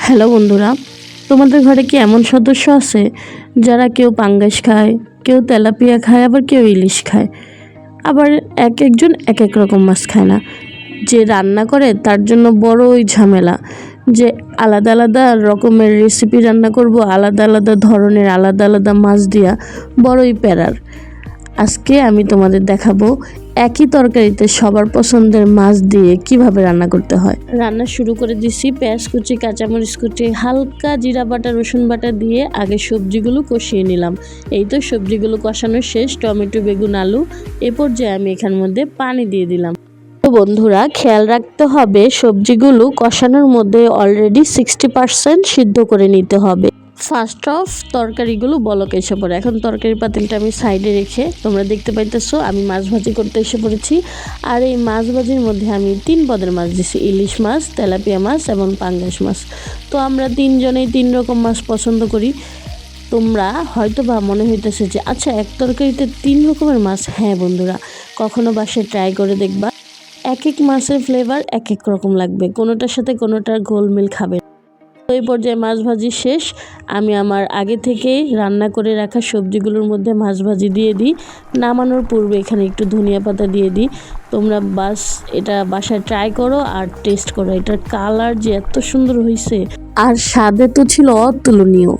Hello বন্ধুরা, তোমাদের ঘরে কি এমন সদস্য আছে যারা কেউ পাঙ্গাস খায়, কেউ তেলাপিয়া খায়, আবার কেউ ইলিশ খায়, আবার এক একজন এক এক রকম মাছ খায় না? যে রান্না করে তার জন্য বড়ই ঝামেলা, যে আলাদা আলাদা রকমের রেসিপি রান্না করব, আলাদা আলাদা ধরনের আলাদা আলাদা মাছ দিয়া, বড়ই প্যারার। আজকে আমি তোমাদের দেখাবো একই তরকারিতে সবার পছন্দের মাছ দিয়ে কিভাবে রান্না করতে হয়। রান্না শুরু করে দিছি। পেঁয়াজ কুচি, কাঁচামরিচ কুচি, হালকা জিরা বাটা, রসুন বাটা দিয়ে আগে সবজিগুলো কষিয়ে নিলাম। এই তো সবজিগুলো কষানো শেষ। টমেটো, বেগুন, আলু, এ পর্যায়ে আমি এখানের মধ্যে পানি দিয়ে দিলাম। তো বন্ধুরা, খেয়াল রাখতে হবে সবজিগুলো কষানোর মধ্যে অলরেডি 60% সিদ্ধ করে নিতে হবে। ফার্স্ট অফ তরকারিগুলো বলক এসে পড়ে। এখন তরকারি পাতিলটা আমি সাইডে রেখে, তোমরা দেখতে পাইতেছো আমি মাছ ভাজি করতে এসে পড়েছি। আর এই মাছ ভাজির মধ্যে আমি 3 পদের মাছ দিছি: ইলিশ মাছ, তেলাপিয়া মাছ এবং পাঙ্গাস মাছ। তো আমরা 3 জনেই 3 রকম মাছ পছন্দ করি। তোমরা হয়তো বা মনে হইতেছে যে আচ্ছা, এক তরকারিতে 3 রকমের মাছ। হ্যাঁ বন্ধুরা, কখনো বাসায় ট্রাই করে দেখবা। এক এক মাছের ফ্লেভার এক এক রকম লাগবে, কোনোটার সাথে কোনোটার গোলমিল খাবে। এই পর্যায়ে মাছ ভাজি শেষ। আমি আমার আগে থেকে রান্না করে রাখা সবজিগুলোর মধ্যে মাছ ভাজি দিয়ে দিই। নামানোর পূর্বে এখানে একটু ধনিয়া পাতা দিয়ে দিই। তোমরা বাস এটা বাসায় ট্রাই করো আর টেস্ট করো। এটার কালার যে এত সুন্দর হয়েছে, আর স্বাদে তো ছিল অতুলনীয়।